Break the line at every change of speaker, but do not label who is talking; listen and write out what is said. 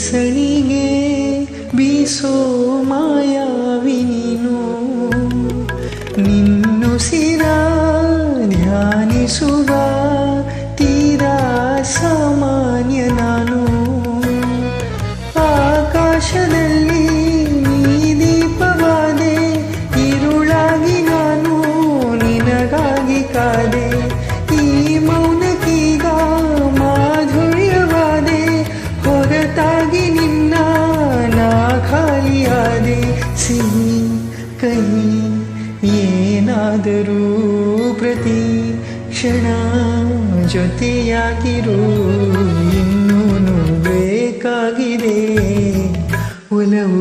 ಸಣಿಗೆ ಬೀಸೋ ಮಾಯಾವಿ ನೀನು ನಿನ್ನುಸಿರ ಧ್ಯಾನಿಸುವ ತೀರಾ ಸಾಮಾನ್ಯ ನಾನು ಆಕಾಶದಲ್ಲಿ ನೀ ದೀಪವಾದೆ ഇരുಳಾಗಿ ನಾನು ನಿನಗಾಗಿ ಕಾದೆ ಈ ಮೌನಕ್ಕೀಗ ಮಾಧುರ್ಯವಾದೆ ಹೊರತಾಗಿ ನಿನ್ನ ನಾ ಖಾಲಿಯಾದೆ ಸಿಹಿ ಕಹಿ ಏನಾದರೂ ಪ್ರತಿ ಕ್ಷಣ ಜೊತೆಯಾಗಿರು ಇನ್ನೂನು ಬೇಕಾಗಿದೆ ಒಲವು